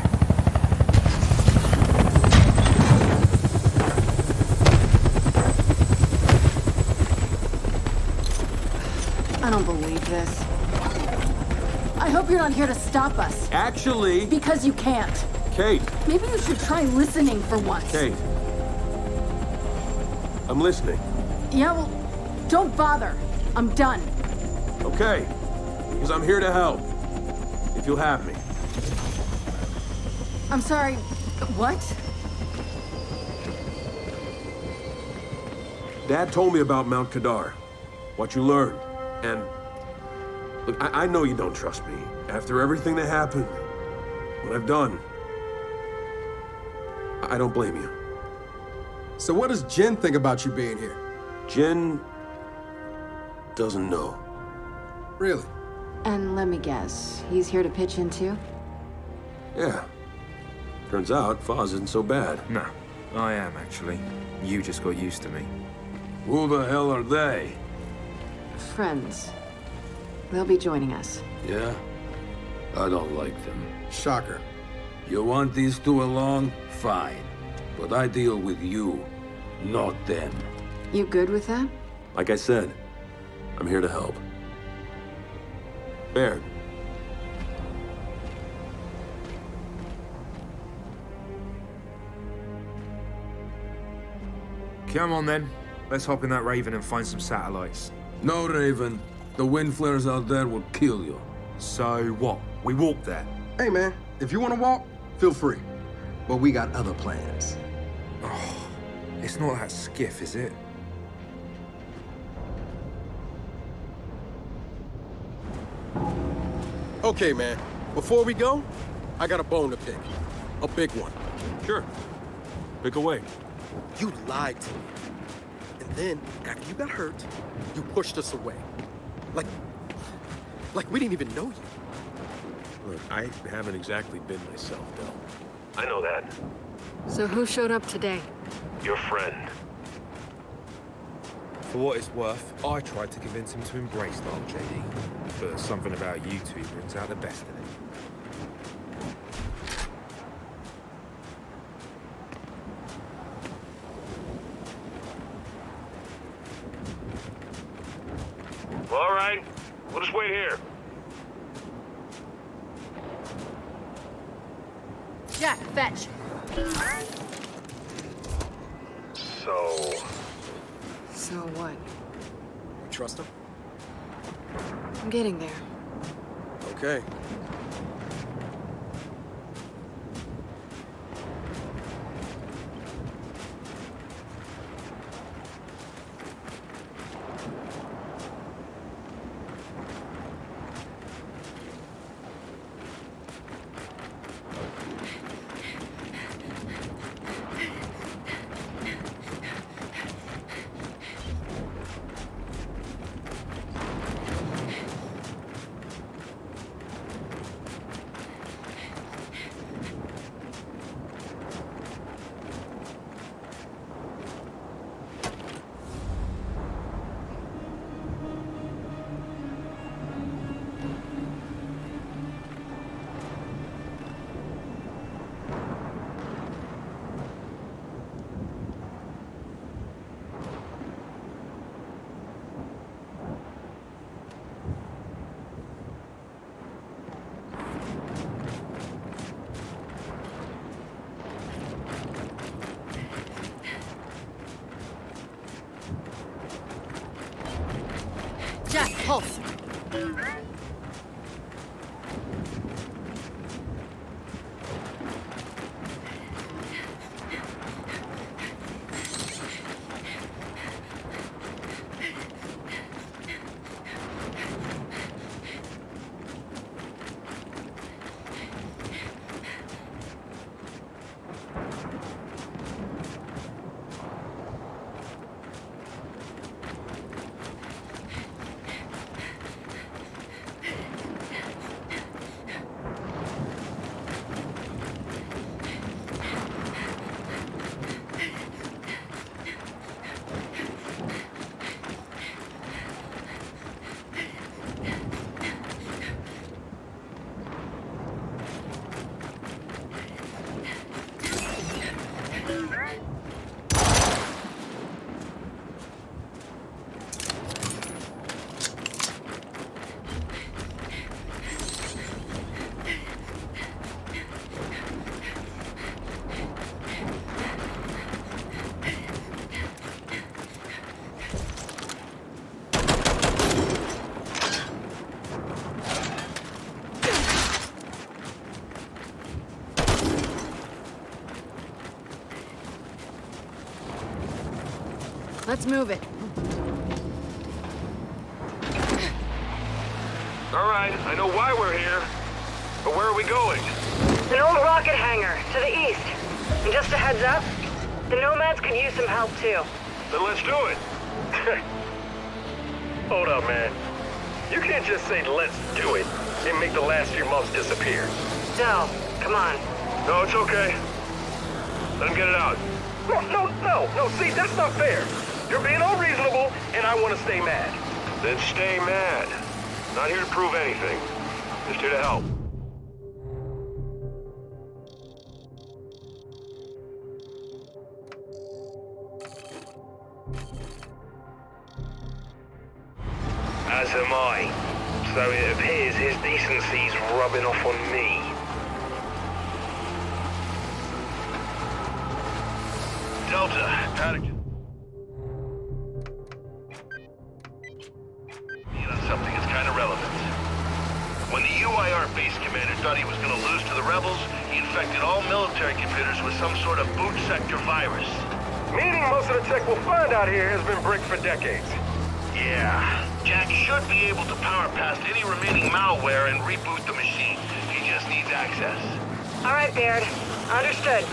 I don't believe this. I hope you're not here to stop us. Actually... Because you can't. Kate. Maybe you should try listening for once. Kate. I'm listening. Yeah, well, don't bother. I'm done. Okay. Because I'm here to help. If you'll have me. I'm sorry, what? Dad told me about Mount Kadar, what you learned, and... Look, I know you don't trust me. After everything that happened, what I've done, I don't blame you. So what does Jin think about you being here? Jin doesn't know. Really? And let me guess, he's here to pitch in too? Yeah. Turns out, Foz isn't so bad. No, I am actually. You just got used to me. Who the hell are they? Friends. They'll be joining us. Yeah? I don't like them. Shocker. You want these two along? Fine. But I deal with you, not them. You good with that? Like I said, I'm here to help. Baird. Come on then. Let's hop in that Raven and find some satellites. No, Raven. The wind flares out there will kill you. So what? We walk there? Hey man, if you want to walk, feel free. But we got other plans. Oh, it's not that skiff, is it? Okay, man. Before we go, I got a bone to pick. A big one. Sure. Pick away. You lied to me. And then, after you got hurt, you pushed us away. Like we didn't even know you. Look, I haven't exactly been myself, Del. I know that. So who showed up today? Your friend. For what it's worth, I tried to convince him to embrace Dark JD, but something about you two brings out the best in him. All right, we'll just wait here. Jack, fetch. So what? You trust him? I'm getting there. Okay. Jack, pulse. Let's move it. All right, I know why we're here, but where are we going? An old rocket hangar, to the east. And just a heads up, the Nomads could use some help too. Then let's do it. Hold up, man. You can't just say let's do it and make the last few months disappear. No, come on. No, it's okay. Let him get it out. No, see, that's not fair. You're being unreasonable, and I want to stay mad. Then stay mad. Not here to prove anything. Just here to help. As am I. So it appears his decency's rubbing off on me. Delta, Paddington. Something is kind of relevant. When the UIR base commander thought he was going to lose to the rebels, he infected all military computers with some sort of boot sector virus. Meaning most of the tech we'll find out here has been bricked for decades. Yeah. Jack should be able to power past any remaining malware and reboot the machine. He just needs access. All right, Baird. Understood.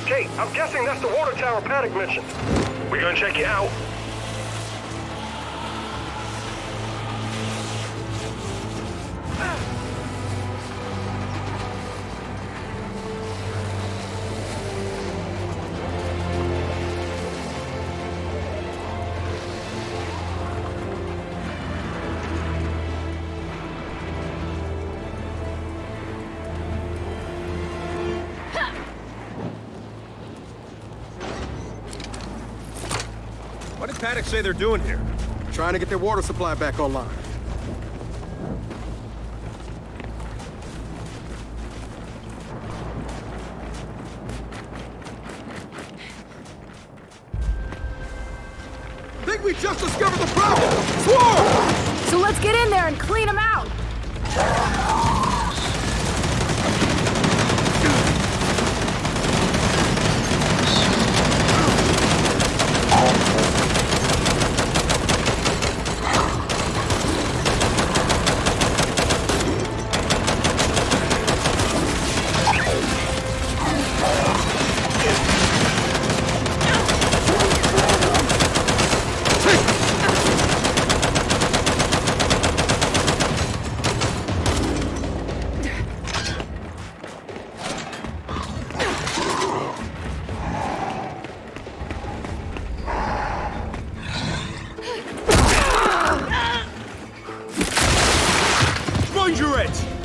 Kate, I'm guessing that's the water tower Paddock mentioned. We're gonna check you out. Paddock say they're doing here? Trying to get their water supply back online. Think we just discovered the problem! Swarm! So let's get in there and clean them out!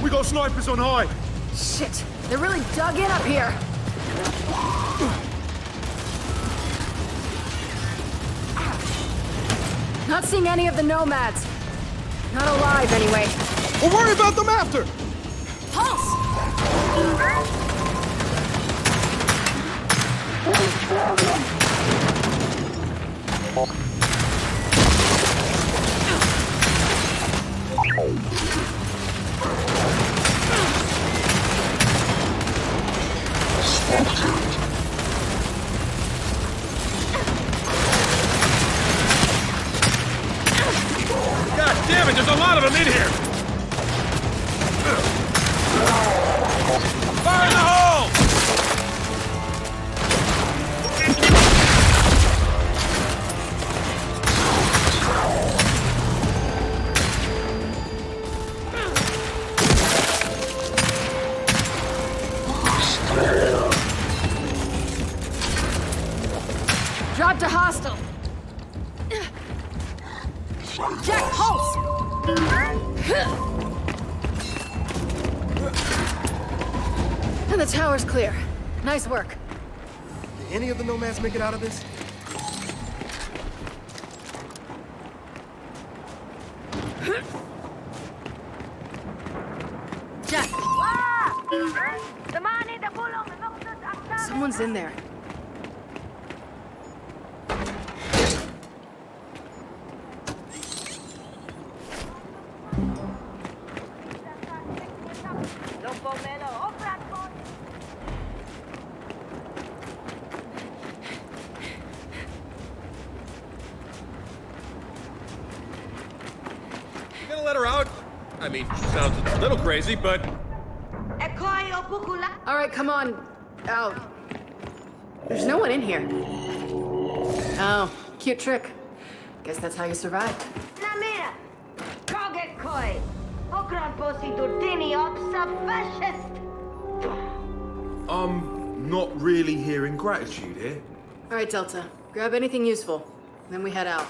We got snipers on high! Shit, they're really dug in up here! Not seeing any of the nomads. Not alive, anyway. We'll worry about them after! Pulse! God damn it, there's a lot of them in here! Fire in the hole! Drop to hostile. Jack, pulse! And the tower's clear. Nice work. Did any of the nomads make it out of this? Jack! Someone's in there. You gonna let her out? I mean, she sounds a little crazy, but... All right, come on. Out. There's no one in here. Oh, cute trick. Guess that's how you survived. Not really hearing gratitude here. All right, Delta. Grab anything useful. Then we head out.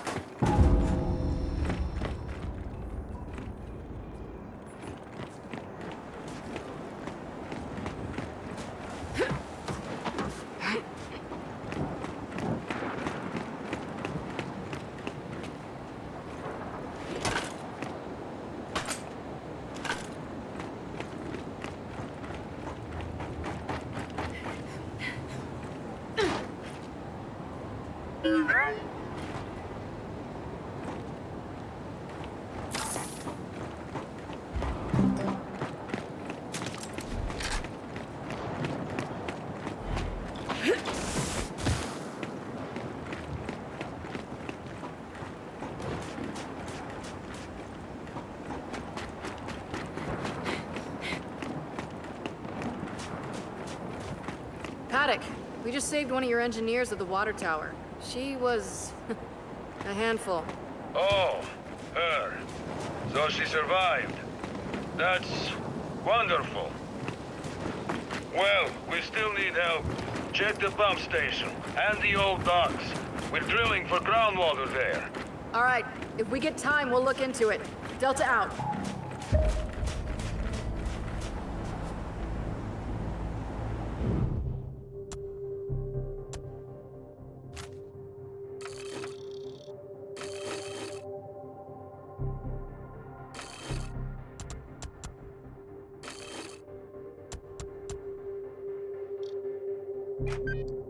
Paddock, we just saved one of your engineers at the water tower. She was a handful. Oh, her. So she survived. That's wonderful. Well, we still need help. Check the pump station and the old docks. We're drilling for groundwater there. All right, if we get time, we'll look into it. Delta out. it.